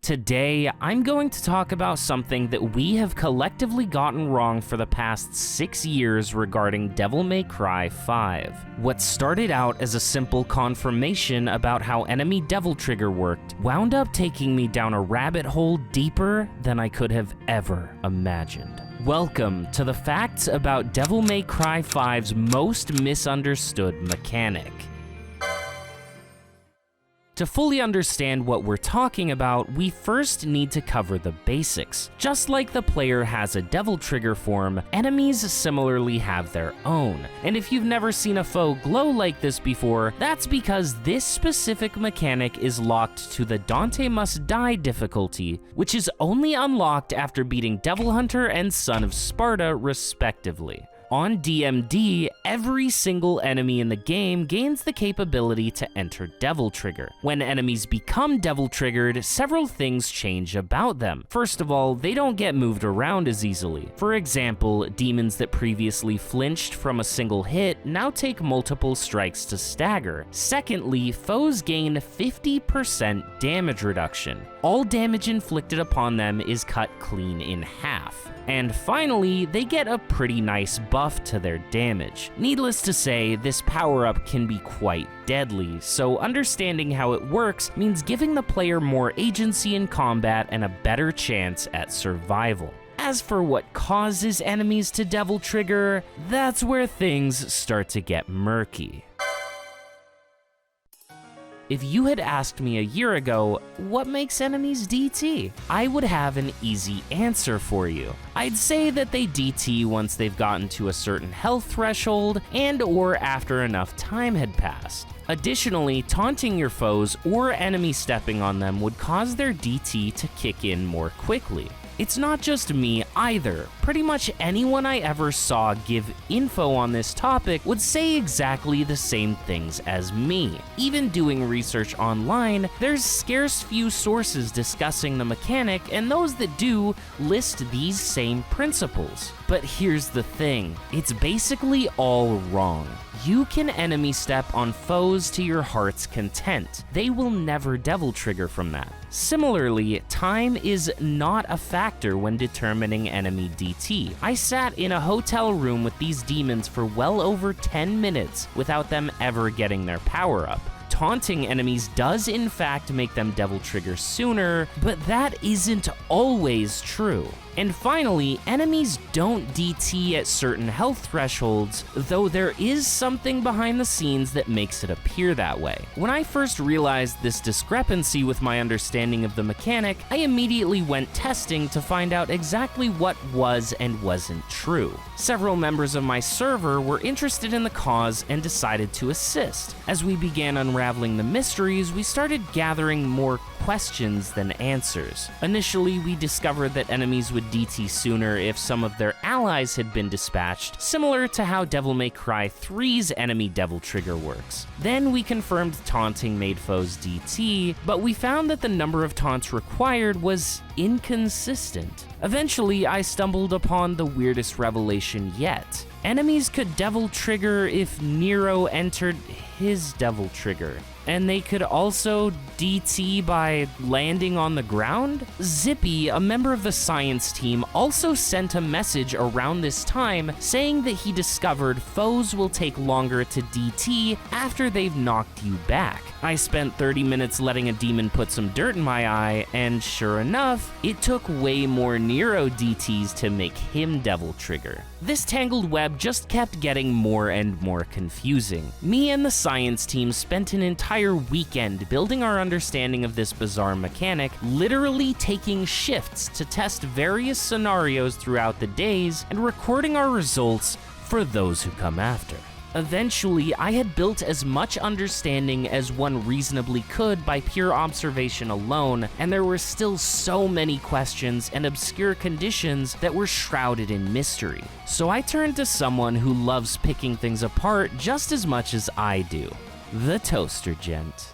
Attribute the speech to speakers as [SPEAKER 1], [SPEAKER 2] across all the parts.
[SPEAKER 1] Today, I'm going to talk about something that we have collectively gotten wrong for the past 6 years regarding Devil May Cry 5. What started out as a simple confirmation about how enemy devil trigger worked wound up taking me down a rabbit hole deeper than I could have ever imagined. Welcome to the facts about Devil May Cry 5's most misunderstood mechanic. To fully understand what we're talking about, we first need to cover the basics. Just like the player has a devil trigger form, enemies similarly have their own. And if you've never seen a foe glow like this before, that's because this specific mechanic is locked to the Dante Must Die difficulty, which is only unlocked after beating Devil Hunter and Son of Sparta respectively. On DMD, every single enemy in the game gains the capability to enter Devil Trigger. When enemies become Devil Triggered, several things change about them. First of all, they don't get moved around as easily. For example, demons that previously flinched from a single hit now take multiple strikes to stagger. Secondly, foes gain 50% damage reduction. All damage inflicted upon them is cut clean in half. And finally, they get a pretty nice buff to their damage. Needless to say, this power-up can be quite deadly, so understanding how it works means giving the player more agency in combat and a better chance at survival. As for what causes enemies to devil trigger, that's where things start to get murky. If you had asked me a year ago, what makes enemies DT? I would have an easy answer for you. I'd say that they DT once they've gotten to a certain health threshold and/or after enough time had passed. Additionally, taunting your foes or enemy stepping on them would cause their DT to kick in more quickly. It's not just me either. Pretty much anyone I ever saw give info on this topic would say exactly the same things as me. Even doing research online, there's scarce few sources discussing the mechanic, and those that do list these same principles. But here's the thing, it's basically all wrong. You can enemy step on foes to your heart's content. They will never devil trigger from that. Similarly, time is not a factor when determining enemy DT. I sat in a hotel room with these demons for well over 10 minutes without them ever getting their power up. Taunting enemies does in fact make them devil trigger sooner, but that isn't always true. And finally, enemies don't DT at certain health thresholds, though there is something behind the scenes that makes it appear that way. When I first realized this discrepancy with my understanding of the mechanic, I immediately went testing to find out exactly what was and wasn't true. Several members of my server were interested in the cause and decided to assist. As we began unraveling the mysteries, we started gathering more questions than answers. Initially, we discovered that enemies would DT sooner if some of their allies had been dispatched, similar to how Devil May Cry 3's enemy devil trigger works. Then we confirmed taunting made foes DT, but we found that the number of taunts required was inconsistent. Eventually, I stumbled upon the weirdest revelation yet. Enemies could devil trigger if Nero entered his devil trigger. And they could also DT by landing on the ground? Zippy, a member of the science team, also sent a message around this time saying that he discovered foes will take longer to DT after they've knocked you back. I spent 30 minutes letting a demon put some dirt in my eye, and sure enough, it took way more Nero DTs to make him devil trigger. This tangled web just kept getting more and more confusing. Me and the science team spent an entire weekend building our understanding of this bizarre mechanic, literally taking shifts to test various scenarios throughout the days and recording our results for those who come after. Eventually, I had built as much understanding as one reasonably could by pure observation alone, and there were still so many questions and obscure conditions that were shrouded in mystery. So I turned to someone who loves picking things apart just as much as I do, the Toaster Gent.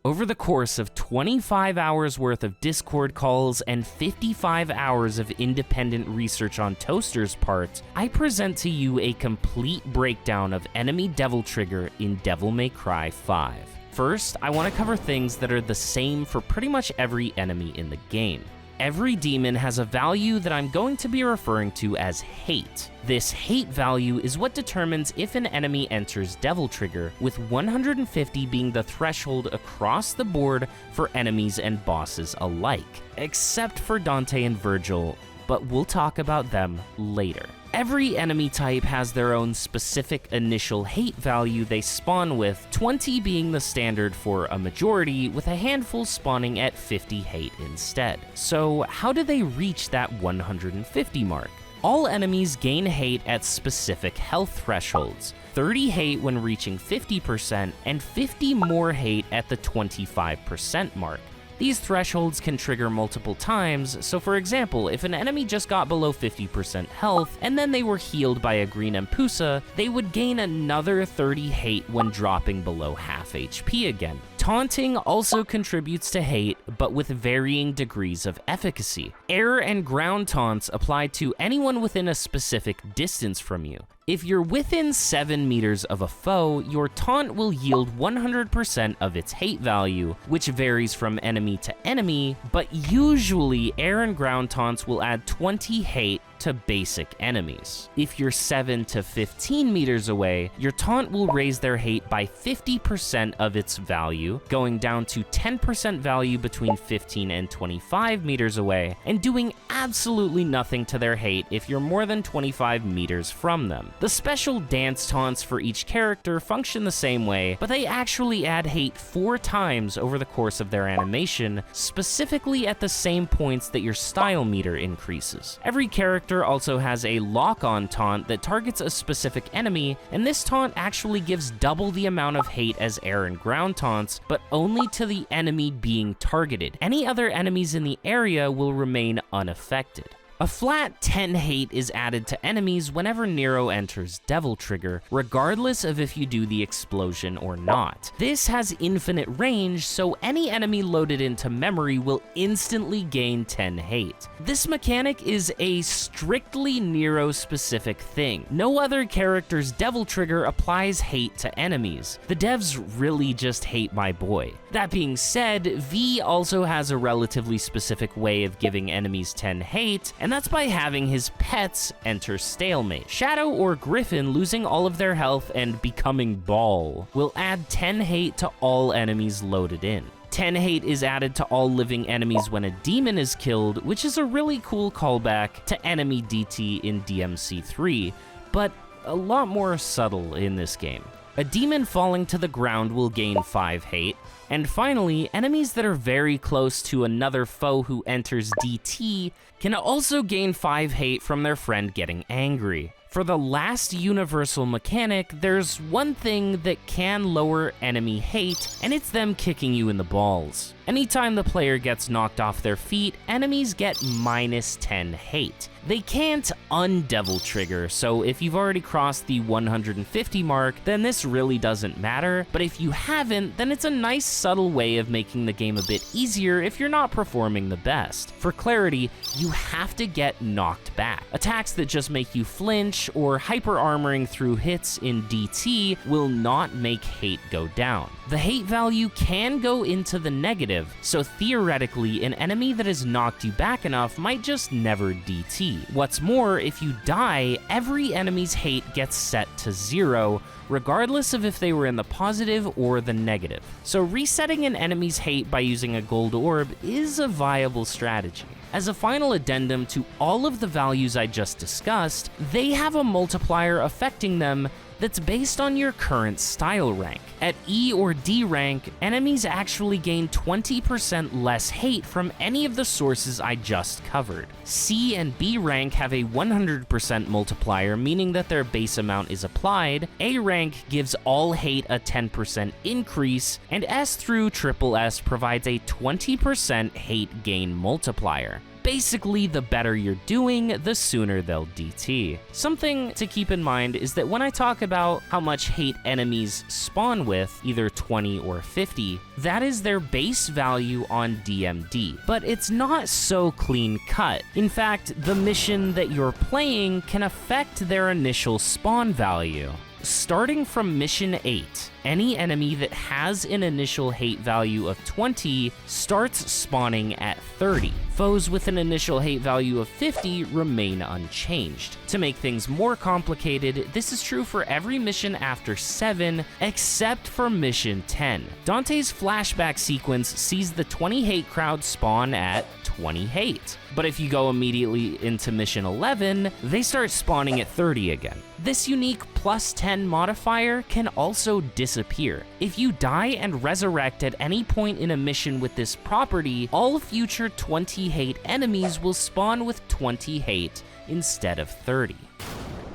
[SPEAKER 1] Over the course of 25 hours worth of Discord calls and 55 hours of independent research on Toaster's part, I present to you a complete breakdown of enemy devil trigger in Devil May Cry 5. First, I want to cover things that are the same for pretty much every enemy in the game. Every demon has a value that I'm going to be referring to as hate. This hate value is what determines if an enemy enters Devil Trigger, with 150 being the threshold across the board for enemies and bosses alike, except for Dante and Virgil, but we'll talk about them later. Every enemy type has their own specific initial hate value they spawn with, 20 being the standard for a majority, with a handful spawning at 50 hate instead. So how do they reach that 150 mark? All enemies gain hate at specific health thresholds, 30 hate when reaching 50%, and 50 more hate at the 25% mark. These thresholds can trigger multiple times, so for example, if an enemy just got below 50% health, and then they were healed by a green Empusa, they would gain another 30 hate when dropping below half HP again. Taunting also contributes to hate, but with varying degrees of efficacy. Air and ground taunts apply to anyone within a specific distance from you. If you're within 7 meters of a foe, your taunt will yield 100% of its hate value, which varies from enemy to enemy, but usually air and ground taunts will add 20 hate to basic enemies. If you're 7 to 15 meters away, your taunt will raise their hate by 50% of its value, going down to 10% value between 15 and 25 meters away, and doing absolutely nothing to their hate if you're more than 25 meters from them. The special dance taunts for each character function the same way, but they actually add hate 4 times over the course of their animation, specifically at the same points that your style meter increases. Every character also has a lock-on taunt that targets a specific enemy, and this taunt actually gives double the amount of hate as air and ground taunts, but only to the enemy being targeted. Any other enemies in the area will remain unaffected. A flat 10 hate is added to enemies whenever Nero enters Devil Trigger, regardless of if you do the explosion or not. This has infinite range, so any enemy loaded into memory will instantly gain 10 hate. This mechanic is a strictly Nero-specific thing. No other character's Devil Trigger applies hate to enemies. The devs really just hate my boy. That being said, V also has a relatively specific way of giving enemies 10 hate, and that's by having his pets enter stalemate. Shadow or Griffin losing all of their health and becoming Ball will add 10 hate to all enemies loaded in. 10 hate is added to all living enemies when a demon is killed, which is a really cool callback to enemy DT in DMC3, but a lot more subtle in this game. A demon falling to the ground will gain 5 hate, and finally, enemies that are very close to another foe who enters DT can also gain 5 hate from their friend getting angry. For the last universal mechanic, there's one thing that can lower enemy hate, and it's them kicking you in the balls. Anytime the player gets knocked off their feet, enemies get minus 10 hate. They can't un-Devil Trigger, so if you've already crossed the 150 mark, then this really doesn't matter, but if you haven't, then it's a nice subtle way of making the game a bit easier if you're not performing the best. For clarity, you have to get knocked back. Attacks that just make you flinch or hyper-armoring through hits in DT will not make hate go down. The hate value can go into the negative, so theoretically, an enemy that has knocked you back enough might just never DT. What's more, if you die, every enemy's hate gets set to 0, regardless of if they were in the positive or the negative. So resetting an enemy's hate by using a gold orb is a viable strategy. As a final addendum to all of the values I just discussed, they have a multiplier affecting them that's based on your current style rank. At E or D rank, enemies actually gain 20% less hate from any of the sources I just covered. C and B rank have a 100% multiplier, meaning that their base amount is applied. A rank gives all hate a 10% increase, and S through SS provides a 20% hate gain multiplier. Basically, the better you're doing, the sooner they'll DT. Something to keep in mind is that when I talk about how much hate enemies spawn with, either 20 or 50, that is their base value on DMD, but it's not so clean cut. In fact, the mission that you're playing can affect their initial spawn value. Starting from Mission 8, any enemy that has an initial hate value of 20 starts spawning at 30. Foes with an initial hate value of 50 remain unchanged. To make things more complicated, this is true for every mission after 7, except for Mission 10. Dante's flashback sequence sees the 20 hate crowd spawn at 20 hate. But if you go immediately into Mission 11, they start spawning at 30 again. This unique plus 10 modifier can also disappear. If you die and resurrect at any point in a mission with this property, all future 20 hate enemies will spawn with 20 hate instead of 30.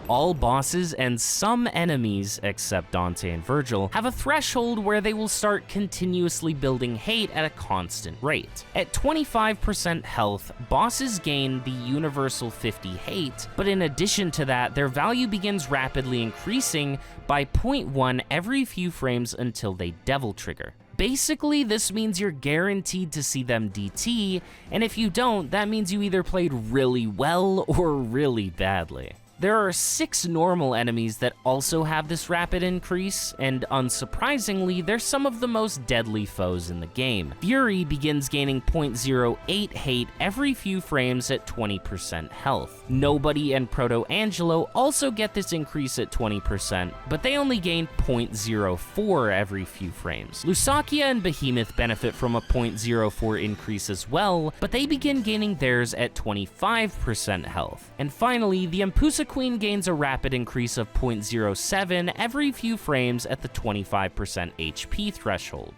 [SPEAKER 1] All bosses and some enemies, except Dante and Virgil, have a threshold where they will start continuously building hate at a constant rate. At 25% health, bosses gain the universal 50 hate, but in addition to that, their value begins rapidly increasing by 0.1 every few frames until they devil trigger. Basically, this means you're guaranteed to see them DT, and if you don't, that means you either played really well or really badly. There are 6 normal enemies that also have this rapid increase, and unsurprisingly, they're some of the most deadly foes in the game. Fury begins gaining 0.08 hate every few frames at 20% health. Nobody and Proto-Angelo also get this increase at 20%, but they only gain 0.04 every few frames. Lusakia and Behemoth benefit from a 0.04 increase as well, but they begin gaining theirs at 25% health. And finally, the Empusa Queen gains a rapid increase of 0.07 every few frames at the 25% HP threshold.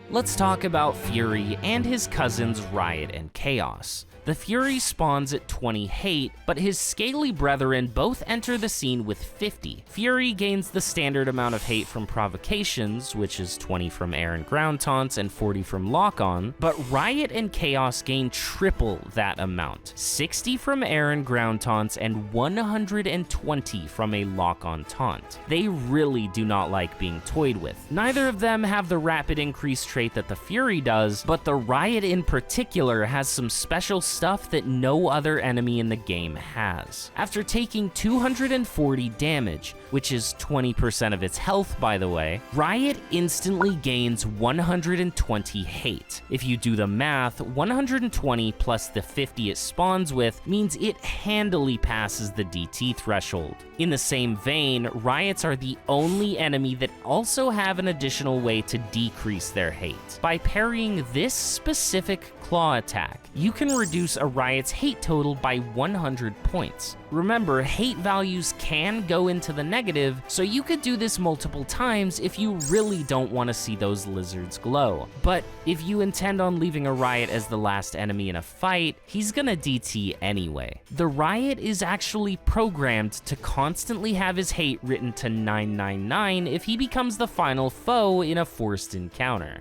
[SPEAKER 1] Let's talk about Fury and his cousins Riot and Chaos. The Fury spawns at 20 hate, but his scaly brethren both enter the scene with 50. Fury gains the standard amount of hate from provocations, which is 20 from air and ground taunts and 40 from lock-on, but Riot and Chaos gain triple that amount, 60 from air and ground taunts and 120 from a lock-on taunt. They really do not like being toyed with. Neither of them have the rapid increase trait that the Fury does, but the Riot in particular has some special stuff that no other enemy in the game has. After taking 240 damage, which is 20% of its health by the way, Riot instantly gains 120 hate. If you do the math, 120 plus the 50 it spawns with means it handily passes the DT threshold. In the same vein, Riots are the only enemy that also have an additional way to decrease their hate. By parrying this specific claw attack, you can reduce a Riot's hate total by 100 points. Remember, hate values can go into the negative, so you could do this multiple times if you really don't want to see those lizards glow. But if you intend on leaving a Riot as the last enemy in a fight, he's gonna DT anyway. The Riot is actually programmed to constantly have his hate written to 999 if he becomes the final foe in a forced encounter.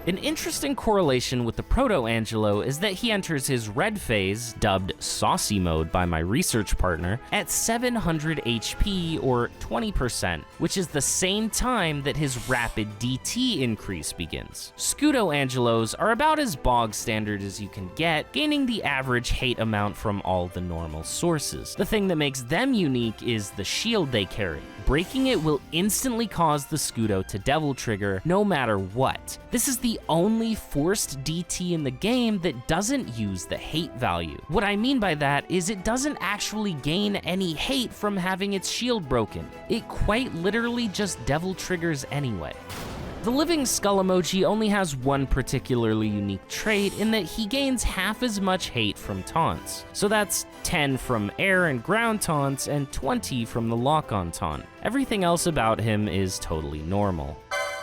[SPEAKER 1] An interesting correlation with the Proto-Angelo is that he enters his red phase, dubbed Saucy Mode by my research partner, at 700 HP or 20%, which is the same time that his rapid DT increase begins. Scudo-Angelos are about as bog standard as you can get, gaining the average hate amount from all the normal sources. The thing that makes them unique is the shield they carry. Breaking it will instantly cause the Scudo to devil trigger no matter what. This is the only forced DT in the game that doesn't use the hate value. What I mean by that is it doesn't actually gain any hate from having its shield broken. It quite literally just devil triggers anyway. The living skull emoji only has one particularly unique trait in that he gains half as much hate from taunts. So that's 10 from air and ground taunts and 20 from the lock-on taunt. Everything else about him is totally normal.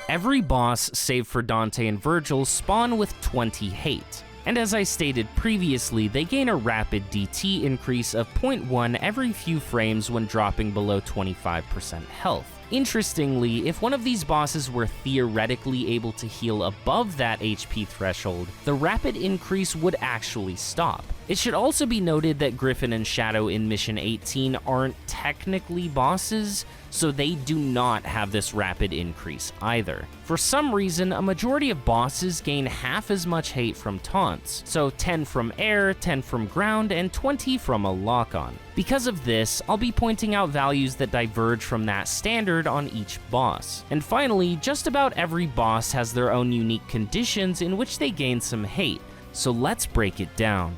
[SPEAKER 1] Every boss, save for Dante and Virgil, spawn with 20 hate. And as I stated previously, they gain a rapid DT increase of 0.1 every few frames when dropping below 25% health. Interestingly, if one of these bosses were theoretically able to heal above that HP threshold, the rapid increase would actually stop. It should also be noted that Griffin and Shadow in Mission 18 aren't technically bosses, so they do not have this rapid increase either. For some reason, a majority of bosses gain half as much hate from taunts, so 10 from air, 10 from ground, and 20 from a lock-on. Because of this, I'll be pointing out values that diverge from that standard on each boss. And finally, just about every boss has their own unique conditions in which they gain some hate, so let's break it down.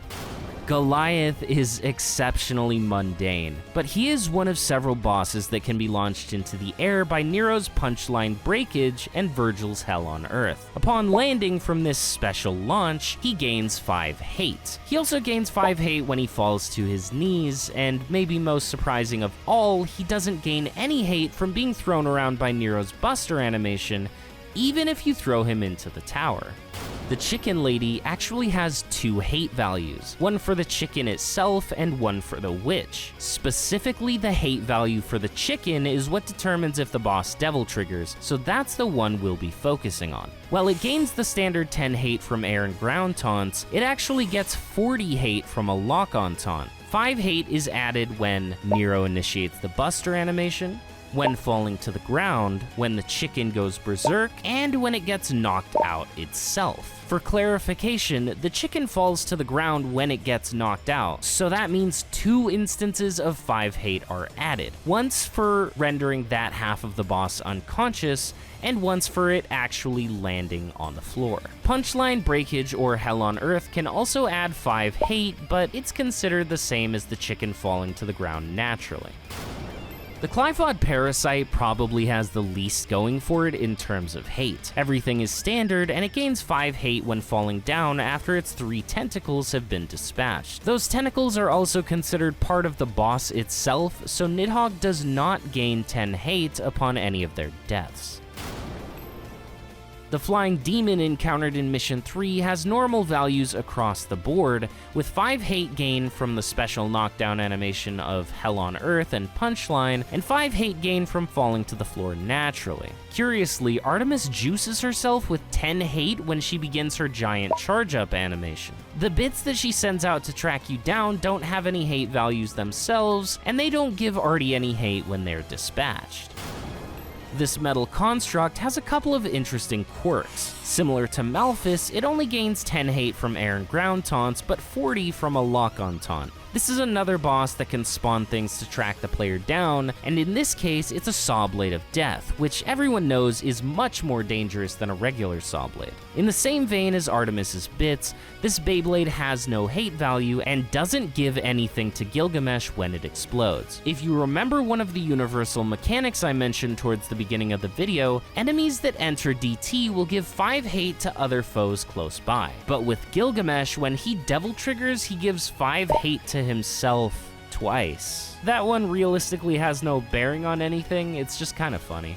[SPEAKER 1] Goliath is exceptionally mundane, but he is one of several bosses that can be launched into the air by Nero's punchline breakage and Virgil's Hell on Earth. Upon landing from this special launch, he gains 5 hate. He also gains 5 hate when he falls to his knees, and maybe most surprising of all, he doesn't gain any hate from being thrown around by Nero's Buster animation, even if you throw him into the tower. The chicken lady actually has 2 hate values, one for the chicken itself and one for the witch. Specifically, the hate value for the chicken is what determines if the boss devil triggers, so that's the one we'll be focusing on. While it gains the standard 10 hate from air and ground taunts, it actually gets 40 hate from a lock-on taunt. 5 hate is added when Nero initiates the Buster animation, when falling to the ground, when the chicken goes berserk, and when it gets knocked out itself. For clarification, the chicken falls to the ground when it gets knocked out, so that means 2 instances of 5 hate are added. Once for rendering that half of the boss unconscious, and once for it actually landing on the floor. Punchline breakage or Hell on Earth can also add 5 hate, but it's considered the same as the chicken falling to the ground naturally. The Clifod Parasite probably has the least going for it in terms of hate. Everything is standard, and it gains 5 hate when falling down after its 3 tentacles have been dispatched. Those tentacles are also considered part of the boss itself, so Nidhogg does not gain 10 hate upon any of their deaths. The Flying Demon encountered in Mission 3 has normal values across the board, with 5 hate gain from the special knockdown animation of Hell on Earth and Punchline, and 5 hate gain from falling to the floor naturally. Curiously, Artemis juices herself with 10 hate when she begins her giant charge-up animation. The bits that she sends out to track you down don't have any hate values themselves, and they don't give Artie any hate when they're dispatched. This metal construct has a couple of interesting quirks. Similar to Malphus, it only gains 10 hate from air and ground taunts, but 40 from a lock-on taunt. This is another boss that can spawn things to track the player down, and in this case, it's a Saw Blade of Death, which everyone knows is much more dangerous than a regular Saw Blade. In the same vein as Artemis's bits, this Beyblade has no hate value and doesn't give anything to Gilgamesh when it explodes. If you remember one of the universal mechanics I mentioned towards the beginning of the video, enemies that enter DT will give 5 hate to other foes close by. But with Gilgamesh, when he devil triggers, he gives 5 hate to himself twice. That one realistically has no bearing on anything, it's just kind of funny.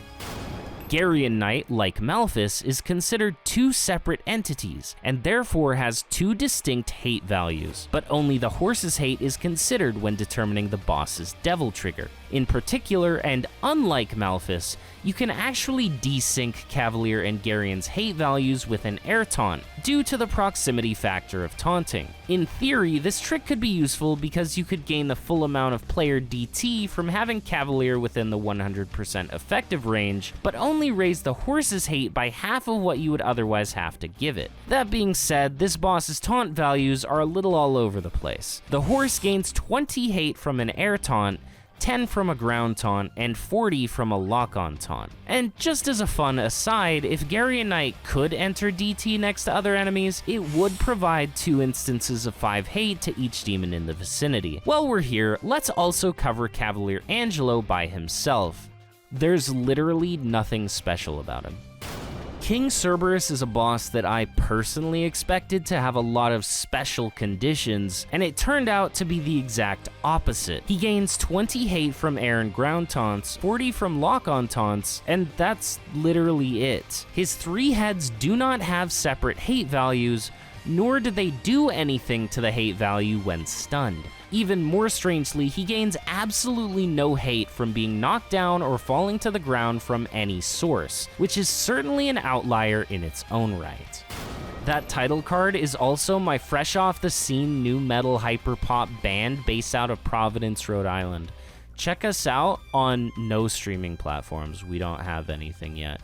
[SPEAKER 1] Garyan Knight, like Malphus, is considered 2 separate entities, and therefore has 2 distinct hate values, but only the horse's hate is considered when determining the boss's devil trigger. In particular, and unlike Malphus, you can actually desync Cavalier and Garyan's hate values with an air taunt, due to the proximity factor of taunting. In theory, this trick could be useful because you could gain the full amount of player DT from having Cavalier within the 100% effective range, but only raise the horse's hate by half of what you would otherwise have to give it. That being said, this boss's taunt values are a little all over the place. The horse gains 20 hate from an air taunt, 10 from a ground taunt, and 40 from a lock-on taunt. And just as a fun aside, if Garyan Knight could enter DT next to other enemies, it would provide 2 instances of 5 hate to each demon in the vicinity. While we're here, let's also cover Cavalier Angelo by himself. There's literally nothing special about him. King Cerberus is a boss that I personally expected to have a lot of special conditions, and it turned out to be the exact opposite. He gains 20 hate from air and ground taunts, 40 from lock-on taunts, and that's literally it. His 3 heads do not have separate hate values, nor do they do anything to the hate value when stunned. Even more strangely, he gains absolutely no hate from being knocked down or falling to the ground from any source, which is certainly an outlier in its own right. That title card is also my fresh off the scene new metal hyperpop band based out of Providence, Rhode Island. Check us out on no streaming platforms. We don't have anything yet.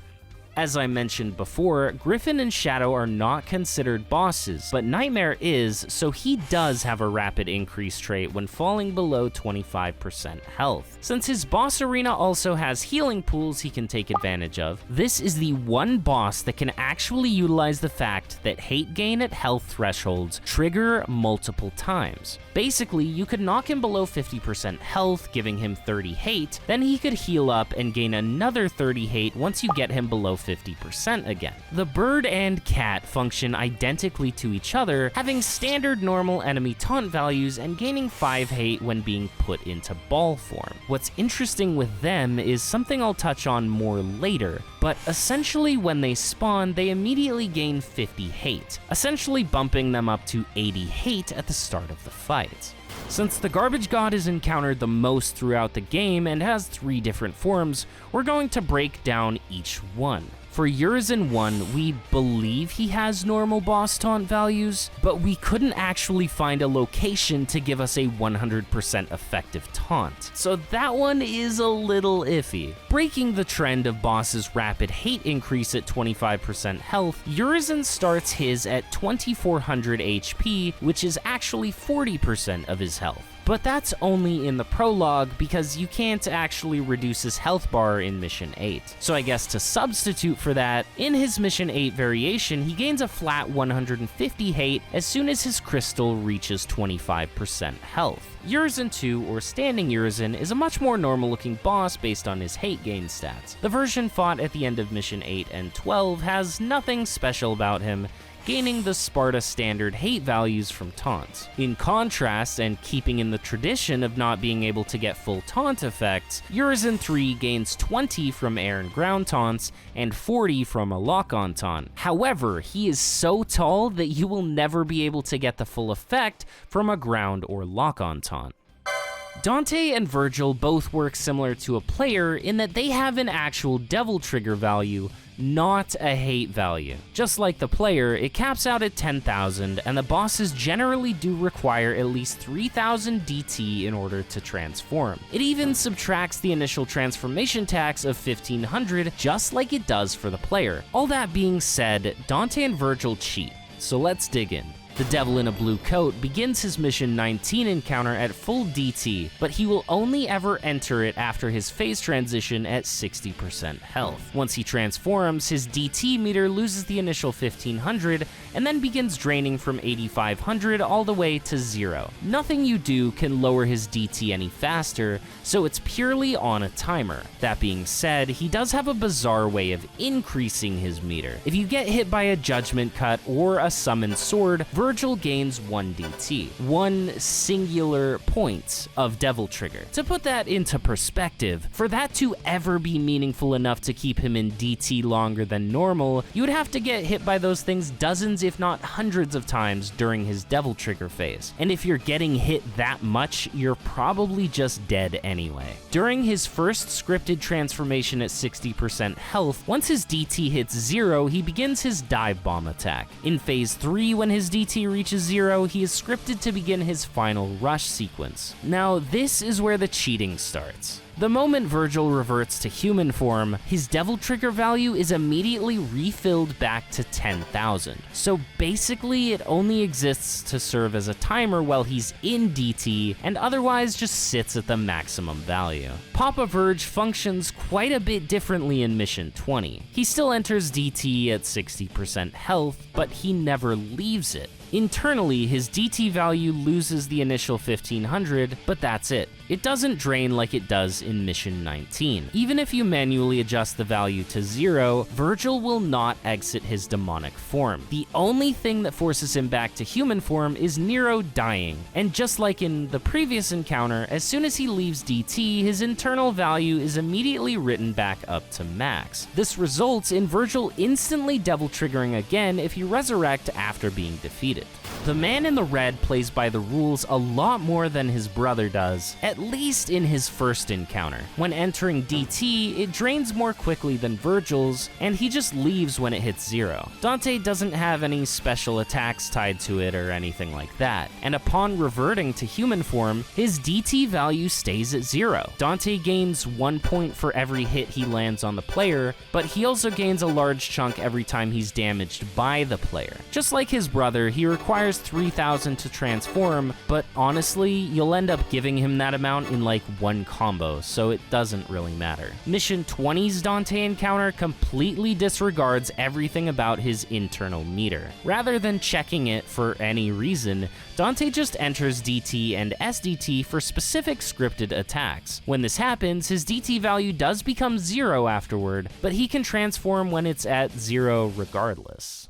[SPEAKER 1] As I mentioned before, Griffin and Shadow are not considered bosses, but Nightmare is, so he does have a rapid increase trait when falling below 25% health. Since his boss arena also has healing pools he can take advantage of, this is the one boss that can actually utilize the fact that hate gain at health thresholds trigger multiple times. Basically, you could knock him below 50% health, giving him 30 hate, then he could heal up and gain another 30 hate once you get him below 50% again. The bird and cat function identically to each other, having standard normal enemy taunt values and gaining 5 hate when being put into ball form. What's interesting with them is something I'll touch on more later, but essentially when they spawn, they immediately gain 50 hate, essentially bumping them up to 80 hate at the start of the fight. Since the Garbage God is encountered the most throughout the game and has 3 different forms, we're going to break down each one. For Urizen 1, we believe he has normal boss taunt values, but we couldn't actually find a location to give us a 100% effective taunt, so that one is a little iffy. Breaking the trend of boss's rapid hate increase at 25% health, Urizen starts his at 2400 HP, which is actually 40% of his health. But that's only in the prologue because you can't actually reduce his health bar in Mission 8. So I guess to substitute for that, in his Mission 8 variation, he gains a flat 150 hate as soon as his crystal reaches 25% health. Urizen 2, or Standing Urizen, is a much more normal looking boss based on his hate gain stats. The version fought at the end of Mission 8 and 12 has nothing special about him, gaining the Sparta standard hate values from taunts. In contrast, and keeping in the tradition of not being able to get full taunt effects, Urizen 3 gains 20 from air and ground taunts and 40 from a lock-on taunt. However, he is so tall that you will never be able to get the full effect from a ground or lock-on taunt. Dante and Virgil both work similar to a player in that they have an actual devil trigger value, not a hate value. Just like the player, it caps out at 10,000, and the bosses generally do require at least 3,000 DT in order to transform. It even subtracts the initial transformation tax of 1,500, just like it does for the player. All that being said, Dante and Virgil cheat, so let's dig in. The Devil in a Blue Coat begins his Mission 19 encounter at full DT, but he will only ever enter it after his phase transition at 60% health. Once he transforms, his DT meter loses the initial 1,500 and then begins draining from 8,500 all the way to 0. Nothing you do can lower his DT any faster, so it's purely on a timer. That being said, he does have a bizarre way of increasing his meter. If you get hit by a Judgment Cut or a Summoned Sword, Virgil gains 1 DT, 1 singular point of Devil Trigger. To put that into perspective, for that to ever be meaningful enough to keep him in DT longer than normal, you would have to get hit by those things dozens if not hundreds of times during his Devil Trigger phase. And if you're getting hit that much, you're probably just dead anyway. During his first scripted transformation at 60% health, once his DT hits 0, he begins his Dive Bomb attack. In phase 3, when his DT reaches 0, he is scripted to begin his final rush sequence. Now, this is where the cheating starts. The moment Virgil reverts to human form, his Devil Trigger value is immediately refilled back to 10,000. So basically, it only exists to serve as a timer while he's in DT, and otherwise just sits at the maximum value. Papa Verge functions quite a bit differently in Mission 20. He still enters DT at 60% health, but he never leaves it. Internally, his DT value loses the initial 1,500, but that's it. It doesn't drain like it does in Mission 19. Even if you manually adjust the value to 0, Virgil will not exit his demonic form. The only thing that forces him back to human form is Nero dying, and just like in the previous encounter, as soon as he leaves DT, his internal value is immediately written back up to max. This results in Virgil instantly Devil Triggering again if you resurrect after being defeated. Lucid. The man in the red plays by the rules a lot more than his brother does, at least in his first encounter. When entering DT, it drains more quickly than Virgil's, and he just leaves when it hits 0. Dante doesn't have any special attacks tied to it or anything like that, and upon reverting to human form, his DT value stays at 0. Dante gains 1 point for every hit he lands on the player, but he also gains a large chunk every time he's damaged by the player. Just like his brother, he requires 3,000 to transform, but honestly, you'll end up giving him that amount in like one combo, so it doesn't really matter. Mission 20's Dante encounter completely disregards everything about his internal meter. Rather than checking it for any reason, Dante just enters DT and SDT for specific scripted attacks. When this happens, his DT value does become 0 afterward, but he can transform when it's at 0 regardless.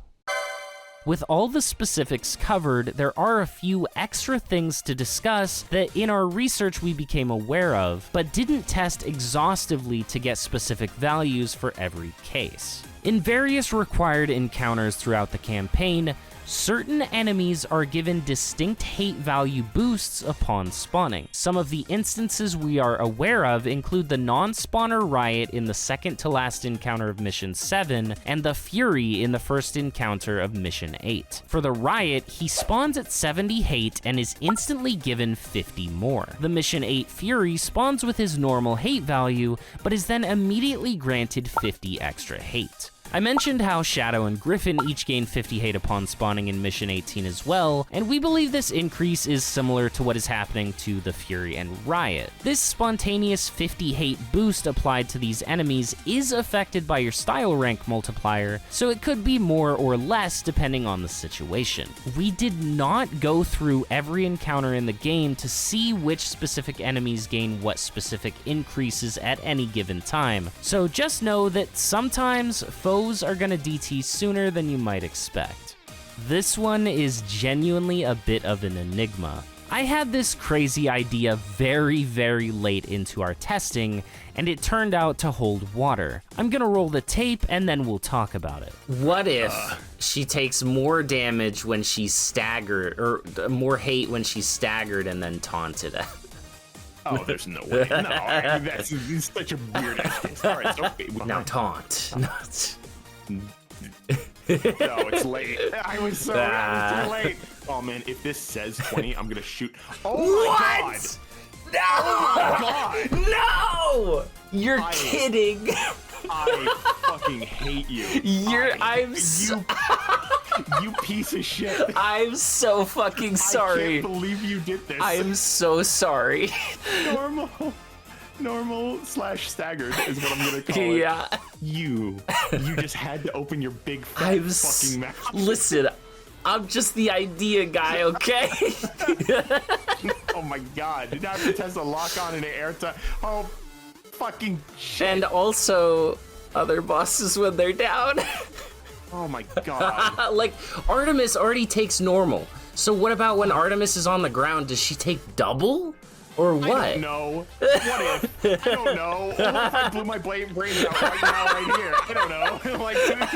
[SPEAKER 1] With all the specifics covered, there are a few extra things to discuss that in our research we became aware of, but didn't test exhaustively to get specific values for every case. In various required encounters throughout the campaign, certain enemies are given distinct hate value boosts upon spawning. Some of the instances we are aware of include the non-spawner Riot in the second to last encounter of Mission 7, and the Fury in the first encounter of Mission 8. For the Riot, he spawns at 70 hate and is instantly given 50 more. The Mission 8 Fury spawns with his normal hate value, but is then immediately granted 50 extra hate. I mentioned how Shadow and Griffin each gain 50 hate upon spawning in Mission 18 as well, and we believe this increase is similar to what is happening to the Fury and Riot. This spontaneous 50 hate boost applied to these enemies is affected by your style rank multiplier, so it could be more or less depending on the situation. We did not go through every encounter in the game to see which specific enemies gain what specific increases at any given time, so just know that sometimes foes are gonna DT sooner than you might expect. This one is genuinely a bit of an enigma. I had this crazy idea very late into our testing, and it turned out to hold water. I'm gonna roll the tape and then we'll talk about it. What if she takes more damage when she's staggered, or more hate when she's staggered and then taunted?
[SPEAKER 2] Oh, there's no way. No, that's such a weird case. All right, okay.
[SPEAKER 1] Now taunt.
[SPEAKER 2] No, it's late. I was too late. Oh man, if this says 20, I'm gonna shoot. Oh my god!
[SPEAKER 1] No!
[SPEAKER 2] Oh my god!
[SPEAKER 1] No! You're kidding.
[SPEAKER 2] I fucking hate you. You piece of shit.
[SPEAKER 1] I'm so fucking sorry.
[SPEAKER 2] I can't believe you did this.
[SPEAKER 1] I am so sorry.
[SPEAKER 2] Normal / staggered is what I'm gonna call it.
[SPEAKER 1] Yeah.
[SPEAKER 2] You just had to open your big fat fucking mouth.
[SPEAKER 1] Listen, I'm just the idea guy, okay?
[SPEAKER 2] Oh my god. Did not have to test a lock-on and an airtime. Oh, fucking shit.
[SPEAKER 1] And also, other bosses when they're down.
[SPEAKER 2] Oh my god.
[SPEAKER 1] Like, Artemis already takes normal. So what about when Artemis is on the ground? Does she take double? Or what?
[SPEAKER 2] I don't know. What if? I don't know. What if I blew my brains out right now, right here? I don't know. Like, there's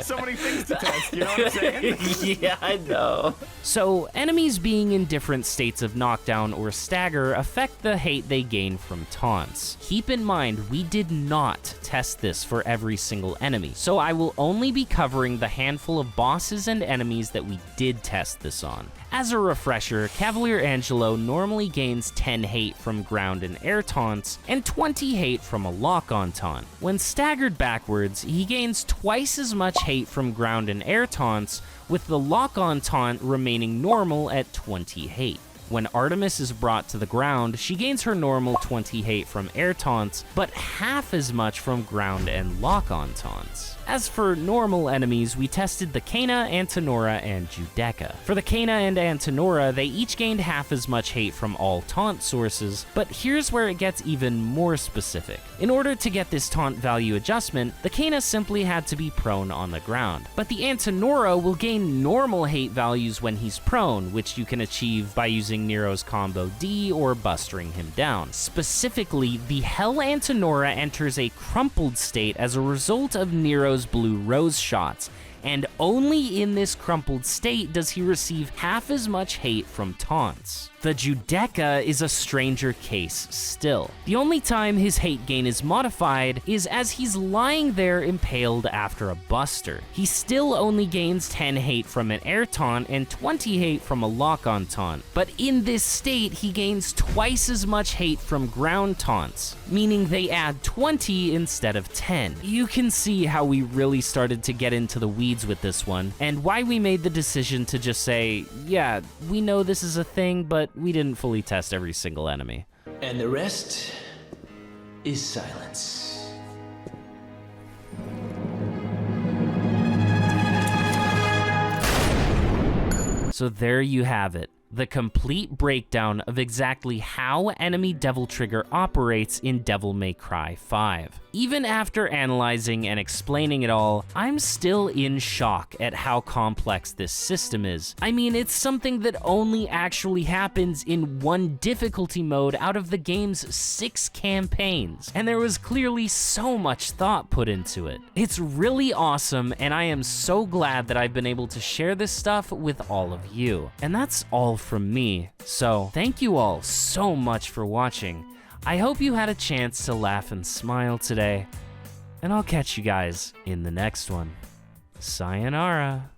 [SPEAKER 2] so many things to test, you know what I'm saying?
[SPEAKER 1] Yeah, I know. So, enemies being in different states of knockdown or stagger affect the hate they gain from taunts. Keep in mind, we did not test this for every single enemy, so I will only be covering the handful of bosses and enemies that we did test this on. As a refresher, Cavalier Angelo normally gains 10 hate from ground and air taunts, and 20 hate from a lock-on taunt. When staggered backwards, he gains twice as much hate from ground and air taunts, with the lock-on taunt remaining normal at 20 hate. When Artemis is brought to the ground, she gains her normal 20 hate from air taunts, but half as much from ground and lock-on taunts. As for normal enemies, we tested the Kena, Antinora, and Judecca. For the Kena and Antinora, they each gained half as much hate from all taunt sources, but here's where it gets even more specific. In order to get this taunt value adjustment, the Kena simply had to be prone on the ground. But the Antinora will gain normal hate values when he's prone, which you can achieve by using Nero's combo D or bustering him down. Specifically, the Hell Antinora enters a crumpled state as a result of Nero's blue rose shots, and only in this crumpled state does he receive half as much hate from taunts. The Judecca is a stranger case still. The only time his hate gain is modified is as he's lying there impaled after a buster. He still only gains 10 hate from an air taunt and 20 hate from a lock-on taunt, but in this state he gains twice as much hate from ground taunts, meaning they add 20 instead of 10. You can see how we really started to get into the weeds with this one, and why we made the decision to just say, yeah, we know this is a thing, but we didn't fully test every single enemy.
[SPEAKER 3] And the rest is silence.
[SPEAKER 1] So there you have it. The complete breakdown of exactly how enemy Devil Trigger operates in Devil May Cry 5. Even after analyzing and explaining it all, I'm still in shock at how complex this system is. I mean, it's something that only actually happens in one difficulty mode out of the game's 6 campaigns, and there was clearly so much thought put into it. It's really awesome, and I am so glad that I've been able to share this stuff with all of you. And that's all from me, so thank you all so much for watching. I hope you had a chance to laugh and smile today, and I'll catch you guys in the next one. Sayonara.